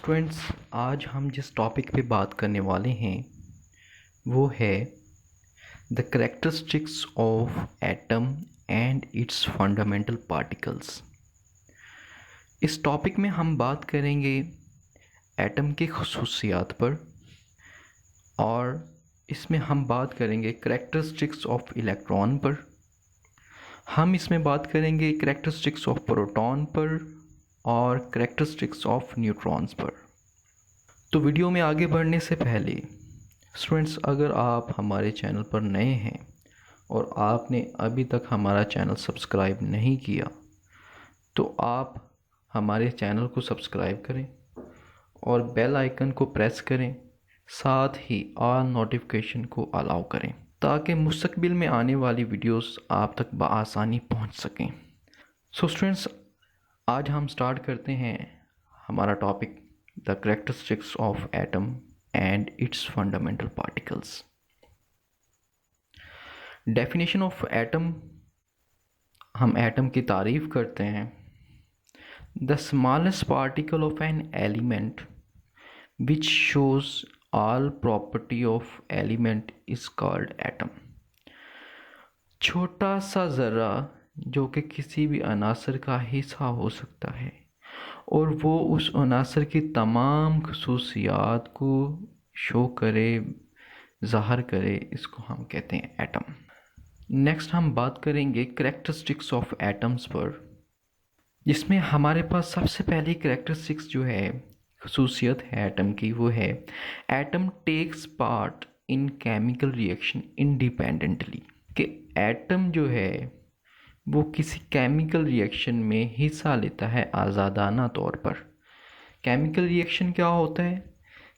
Students, आज हम जिस टॉपिक पे बात करने वाले हैं वो है the characteristics of atom and its fundamental particles. इस टॉपिक में हम बात करेंगे एटम के खसूसियात पर, और इसमें हम बात करेंगे करेक्टरिस्टिक्स ऑफ इलेक्ट्रॉन पर, हम इसमें बात करेंगे करेक्टरिस्टिक्स ऑफ प्रोटॉन पर और करेक्टरिस्टिक्स ऑफ न्यूट्रॉन्स पर। तो वीडियो में आगे बढ़ने से पहले स्टूडेंट्स, अगर आप हमारे चैनल पर नए हैं और आपने अभी तक हमारा चैनल सब्सक्राइब नहीं किया तो आप हमारे चैनल को सब्सक्राइब करें और बेल आइकन को प्रेस करें, साथ ही ऑल नोटिफिकेशन को अलाउ करें ताकि मुस्तकबिल में आने वाली वीडियोस आप तक बआसानी पहुंच सकें। सो स्टूडेंट्स, आज हम स्टार्ट करते हैं हमारा topic the characteristics of atom and its fundamental particles. Definition of atom, हम एटम की तारीफ करते हैं। The smallest particle of an element which shows all property of element is called atom. छोटा सा ज़रा जो कि किसी भी अनासर का हिस्सा हो सकता है और वो उस अनासर की तमाम खसूसियात को शो करे, ज़ाहिर करे, इसको हम कहते हैं एटम। नेक्स्ट हम बात करेंगे करेक्टरिस्टिक्स ऑफ एटम्स पर, जिसमें हमारे पास सबसे पहली करेक्टरिस्टिक्स जो है, खसूसियत है एटम की, वो है atom takes part in chemical reaction independently. कि एटम जो है वो किसी केमिकल रिएक्शन में हिस्सा लेता है आज़ादाना तौर पर। केमिकल रिएक्शन क्या होता है?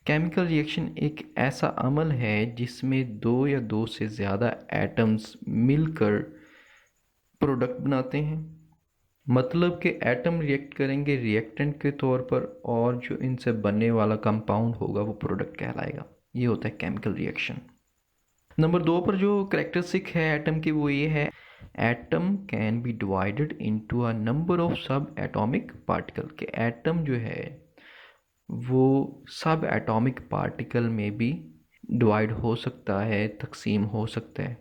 केमिकल रिएक्शन एक ऐसा अमल है जिसमें दो या दो से ज़्यादा एटम्स मिलकर प्रोडक्ट बनाते हैं। मतलब कि एटम रिएक्ट करेंगे रिएक्टेंट के तौर पर और जो इनसे बनने वाला कंपाउंड होगा वो प्रोडक्ट कहलाएगा। ये होता है केमिकल रिएक्शन। नंबर 2 पर जो करेक्टरिस्टिक है एटम की वो ये है, atom can be divided into a number of सब एटॉमिक पार्टिकल। के एटम जो है वो सब एटॉमिक पार्टिकल में भी डिवाइड हो सकता है, तकसीम हो सकता है।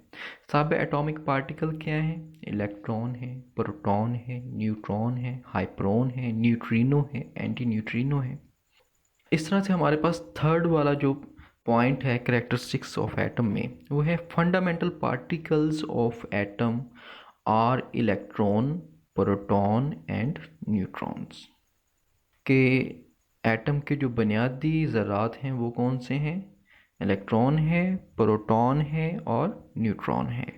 सब एटॉमिक पार्टिकल क्या है? इलेक्ट्रॉन है, प्रोटॉन है, न्यूट्रॉन है, हाइप्रोन है, न्यूट्रिनो है, एंटी न्यूट्रिनो है। इस तरह से हमारे पास थर्ड वाला जो पॉइंट है करेक्टरिस्टिक्स ऑफ एटम में, वो है fundamental particles of atom are electron, proton and neutrons. के एटम के जो बुनियादी ज़रात हैं वो कौन से हैं? इलेक्ट्रॉन है, प्रोटॉन है और न्यूट्रॉन है।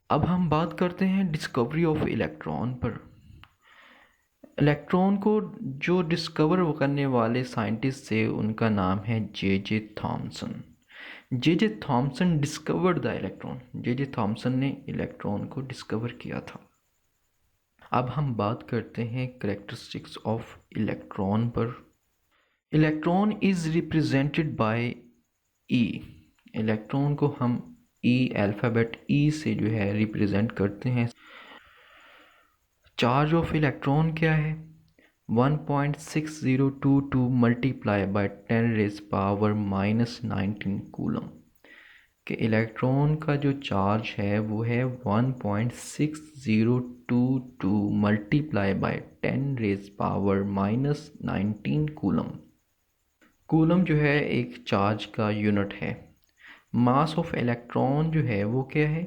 अब हम बात करते हैं डिस्कवरी ऑफ इलेक्ट्रॉन पर। इलेक्ट्रॉन को जो डिस्कवर करने वाले साइंटिस्ट थे उनका नाम है J Thomson. J Thomson discovered the electron. J Thomson ने इलेक्ट्रॉन को डिस्कवर किया था। अब हम बात करते हैं करेक्टरिस्टिक्स ऑफ इलेक्ट्रॉन पर। Electron is represented by E. Electron को हम ई, अल्फ़ाबेट ई से जो है रिप्रेजेंट करते हैं। चार्ज ऑफ इलेक्ट्रॉन क्या है? 1.6022 multiply by 10 raise power -19 coulomb. कि इलेक्ट्रॉन का जो चार्ज है वो है 1.6022 multiply by 10 raise power -19 coulomb. Coulomb जो है एक चार्ज का यूनिट है। मास ऑफ इलेक्ट्रॉन जो है वो क्या है?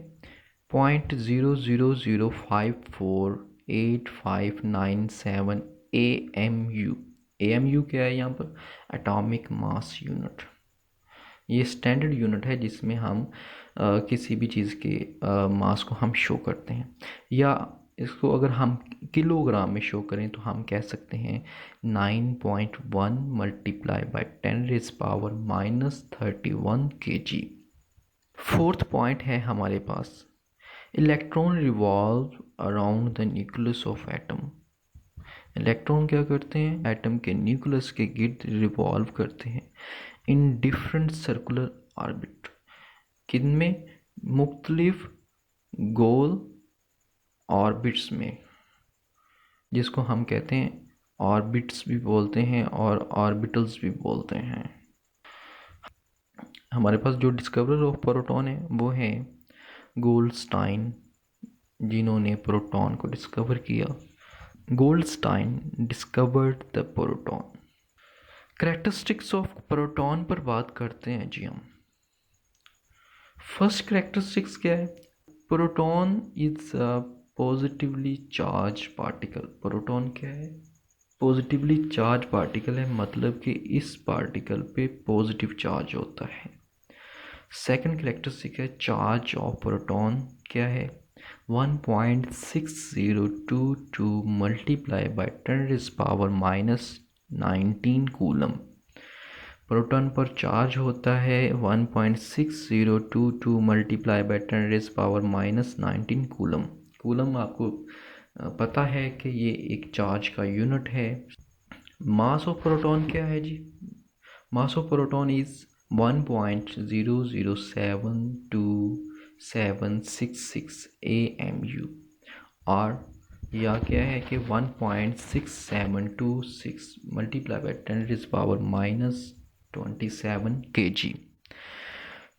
0.0054859 AMU। AMU क्या है यहाँ पर? Atomic mass unit. ये स्टैंडर्ड यूनिट है जिसमें हम किसी भी चीज़ के मास को हम शो करते हैं। या इसको अगर हम किलोग्राम में शो करें तो हम कह सकते हैं 9.1 multiply by 10 raise power -31 kg। Fourth point है हमारे पास, electron revolve around the nucleus of atom. Electron क्या करते हैं? एटम के न्यूक्लियस के गिर्द रिवॉल्व करते हैं इन डिफरेंट सर्कुलर ऑर्बिट। किनमें? मुख्तलिफ गोल ऑर्बिट्स में, जिसको हम कहते हैं ऑर्बिट्स भी बोलते हैं और ऑर्बिटल्स भी बोलते हैं। हमारे पास जो डिस्कवरर ऑफ प्रोटॉन है वो है गोल्डस्टाइन, जिन्होंने प्रोटॉन को डिस्कवर किया। Goldstein discovered the proton. Characteristics of proton पर बात करते हैं जी हम। फर्स्ट कैरेक्टरिस्टिक्स क्या है? Proton is a positively charge particle. Proton क्या है? पॉजिटिवली चार्ज पार्टिकल है, मतलब कि इस पार्टिकल पे पॉजिटिव चार्ज होता है। सेकंड कैरेक्टरिस्टिक है चार्ज ऑफ प्रोटॉन क्या है? 1.6022 मल्टीप्लाई बाय 10⁻⁻19 कूलम। प्रोटॉन पर चार्ज होता है 1.6022 मल्टीप्लाई बाय 10⁻⁻19 कूलम। कूलम आपको पता है कि ये एक चार्ज का यूनिट है। मास ऑफ प्रोटॉन क्या है जी? Mass of proton is 1.0072766 AMU, और या क्या है कि 1.6726 मल्टीप्लाई बाय 10⁻⁻27 kg।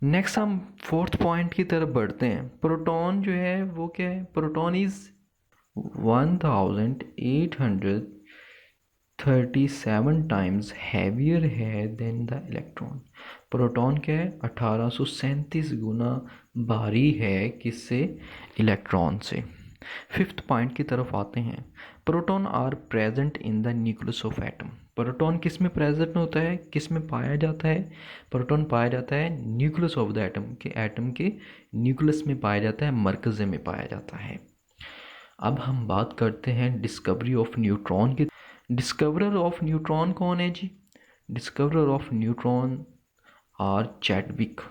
नेक्स्ट हम फोर्थ पॉइंट की तरफ बढ़ते हैं। प्रोटॉन जो है वो क्या है? प्रोटॉन इज 1837 टाइम्स हैवियर है देन द इलेक्ट्रॉन। प्रोटॉन क्या है? 1837 गुना भारी है किससे? इलेक्ट्रॉन से। फिफ्थ पॉइंट की तरफ आते हैं। Proton are present in the nucleus of atom. Proton किस में प्रेजेंट होता है, किस में पाया जाता है? प्रोटॉन पाया जाता है न्यूक्लियस ऑफ द एटम के, एटम के न्यूक्लियस में पाया जाता है, मरकज़े में पाया जाता है। अब हम बात करते हैं डिस्कवरी ऑफ न्यूट्रॉन की। डिस्कवरर ऑफ न्यूट्रॉन कौन है जी? Discoverer of neutron are Chadwick.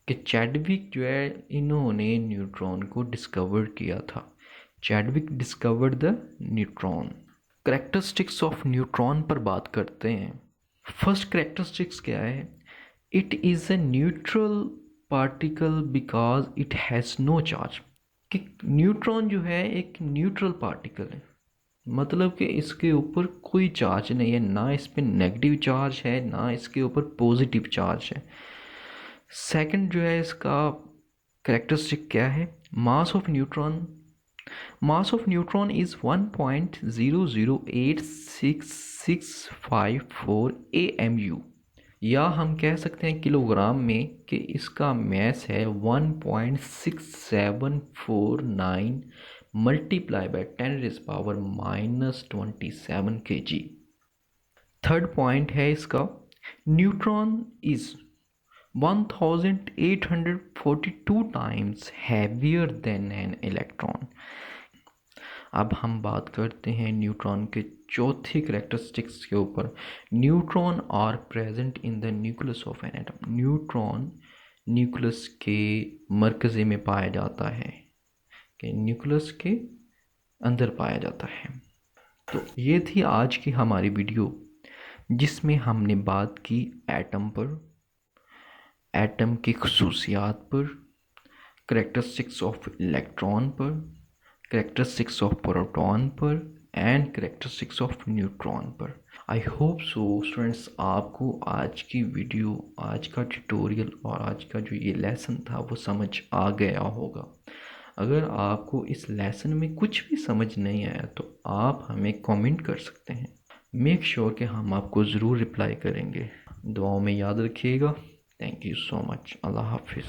कि चैडविक जो है, इन्होंने न्यूट्रॉन को डिस्कवर किया था। Chadwick discovered the neutron. Characteristics of neutron पर बात करते हैं। फर्स्ट कैरेक्टरिस्टिक्स क्या है? It is a neutral particle because it has no charge. कि न्यूट्रॉन जो है एक न्यूट्रल पार्टिकल है, मतलब कि इसके ऊपर कोई चार्ज नहीं है, ना इस पर नेगेटिव चार्ज है ना इसके ऊपर पॉजिटिव चार्ज है। सेकंड जो है इसका कैरेक्टरिस्टिक क्या है? Mass of neutron. Mass of neutron is 1.008664 AMU, या हम कह सकते हैं किलोग्राम में कि इसका मैस है 1.6749 multiply by 10⁻⁻27 kg। Third point है इसका, neutron is 1842 times heavier than an electron. अब हम बात करते हैं न्यूट्रॉन के चौथी कैरेक्टरिस्टिक्स के ऊपर। Neutron are present in the nucleus of an atom. Neutron nucleus के मरकज़े में पाया जाता है, कि न्यूक्लियस के अंदर पाया जाता है। तो ये थी आज की हमारी वीडियो, जिसमें हमने बात की एटम पर, एटम की खसूसियात पर, कैरेक्टरिस्टिक्स ऑफ इलेक्ट्रॉन पर, कैरेक्टरिस्टिक्स ऑफ प्रोटॉन पर एंड कैरेक्टरिस्टिक्स ऑफ न्यूट्रॉन पर। आई होप सो स्टूडेंट्स, आपको आज की वीडियो, आज का ट्यूटोरियल और आज का जो ये लेसन था वो समझ आ गया होगा। अगर आपको इस लेसन में कुछ भी समझ नहीं आया तो आप हमें कमेंट कर सकते हैं। मेक श्योर कि हम आपको ज़रूर रिप्लाई करेंगे। दुआओं में याद रखिएगा। Thank you so much. अल्लाह हाफिज़।